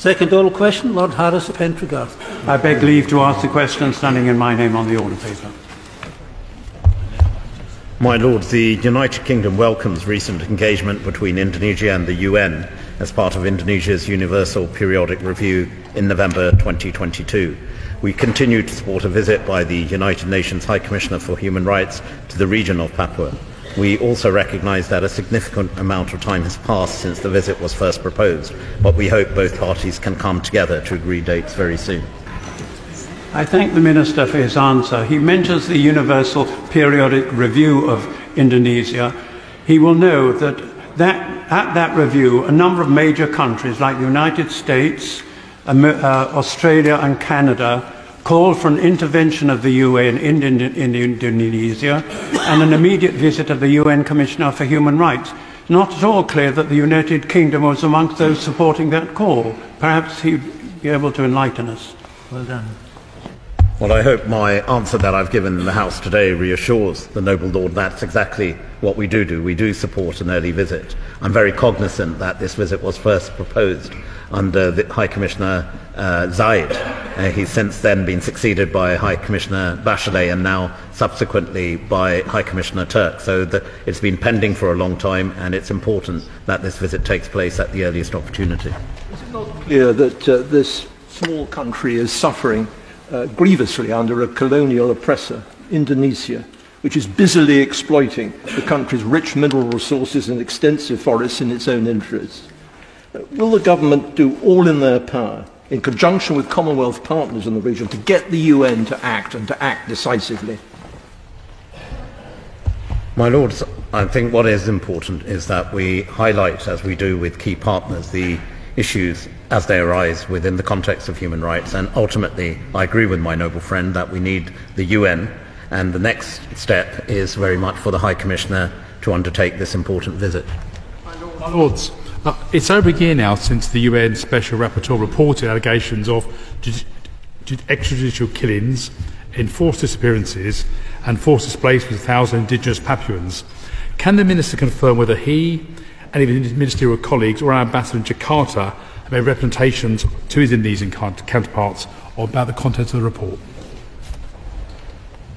Second oral question, Lord Harris of Pentragarth. I beg leave to ask the question standing in my name on the order paper. My Lords, the United Kingdom welcomes recent engagement between Indonesia and the UN as part of Indonesia's Universal Periodic Review in November 2022. We continue to support a visit by the United Nations High Commissioner for Human Rights to the region of Papua. We also recognise that a significant amount of time has passed since the visit was first proposed, but we hope both parties can come together to agree dates very soon. I thank the Minister for his answer. He mentions the Universal Periodic Review of Indonesia. He will know that at that review, a number of major countries like the United States, Australia and Canada called for an intervention of the UN in Indonesia and an immediate visit of the UN Commissioner for Human Rights. Not at all clear that the United Kingdom was amongst those supporting that call. Perhaps he'd be able to enlighten us. Well done. Well, I hope my answer that I've given in the House today reassures the Noble Lord that's exactly what we do. We do support an early visit. I'm very cognizant that this visit was first proposed under the High Commissioner Zayed. He's since then been succeeded by High Commissioner Bachelet and now subsequently by High Commissioner Turk. So it's been pending for a long time, and it's important that this visit takes place at the earliest opportunity. Is it not clear that this small country is suffering grievously under a colonial oppressor, Indonesia, which is busily exploiting the country's rich mineral resources and extensive forests in its own interests? Will the government do all in their power, in conjunction with Commonwealth partners in the region, to get the UN to act, and to act decisively? My Lords, I think what is important is that we highlight, as we do with key partners, the issues as they arise within the context of human rights, and ultimately I agree with my noble friend that we need the UN, and the next step is very much for the High Commissioner to undertake this important visit. My Lords, it's over a year now since the UN Special Rapporteur reported allegations of extrajudicial killings, enforced disappearances and forced displacement of 1,000 indigenous Papuans. Can the Minister confirm whether he and even his ministerial colleagues or our ambassador in Jakarta have made representations to his Indonesian counterparts about the contents of the report?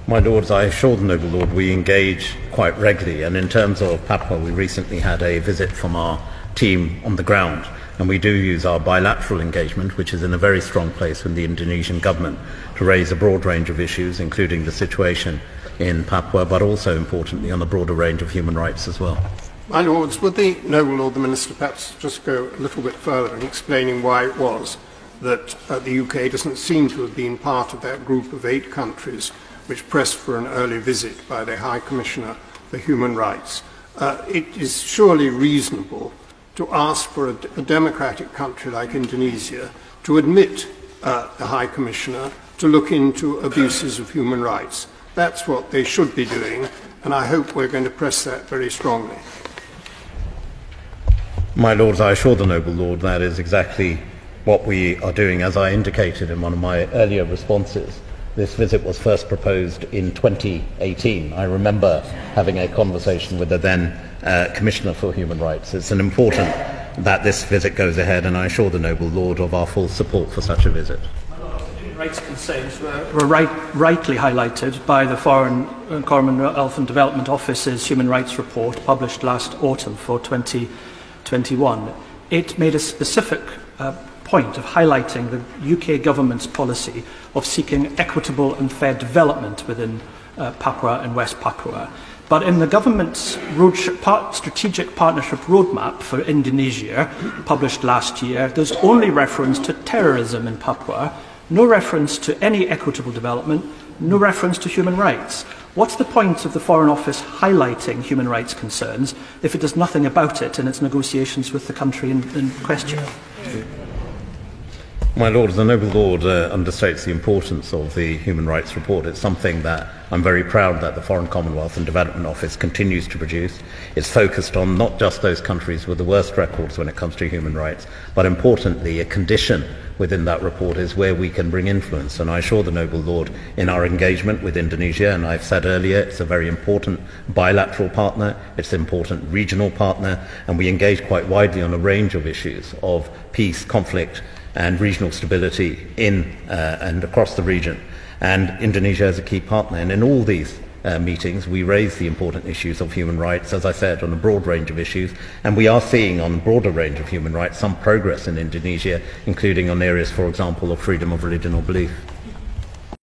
My Lords, I assure the Noble Lord we engage quite regularly, and in terms of Papua, we recently had a visit from our team on the ground, and we do use our bilateral engagement, which is in a very strong place with the Indonesian government, to raise a broad range of issues, including the situation in Papua, but also importantly on a broader range of human rights as well. My Lords, would the Noble Lord, the Minister, perhaps just go a little bit further in explaining why it was that the UK doesn't seem to have been part of that group of 8 countries which pressed for an early visit by the High Commissioner for Human Rights? It is surely reasonable to ask for a democratic country like Indonesia to admit the High Commissioner to look into abuses of human rights. That's what they should be doing, and I hope we're going to press that very strongly. My Lords, I assure the Noble Lord that is exactly what we are doing. As I indicated in one of my earlier responses, this visit was first proposed in 2018. I remember having a conversation with the then Commissioner for Human Rights. It's important that this visit goes ahead, and I assure the Noble Lord of our full support for such a visit. Human rights concerns were rightly highlighted by the Foreign Commonwealth and Development Office's Human Rights Report published last autumn for 2021. It made a specific point of highlighting the UK government's policy of seeking equitable and fair development within Papua and West Papua. But in the government's strategic partnership roadmap for Indonesia, published last year, there's only reference to terrorism in Papua, no reference to any equitable development, no reference to human rights. What's the point of the Foreign Office highlighting human rights concerns if it does nothing about it in its negotiations with the country in question? My Lord, the Noble Lord understates the importance of the Human Rights Report. It's something that I'm very proud that the Foreign Commonwealth and Development Office continues to produce. It's focused on not just those countries with the worst records when it comes to human rights, but importantly, a condition within that report is where we can bring influence. And I assure the Noble Lord in our engagement with Indonesia, and I've said earlier, it's a very important bilateral partner, it's an important regional partner, and we engage quite widely on a range of issues of peace, conflict, and regional stability in and across the region. And Indonesia is a key partner. And in all these meetings, we raise the important issues of human rights, as I said, on a broad range of issues. And we are seeing on a broader range of human rights some progress in Indonesia, including on areas, for example, of freedom of religion or belief.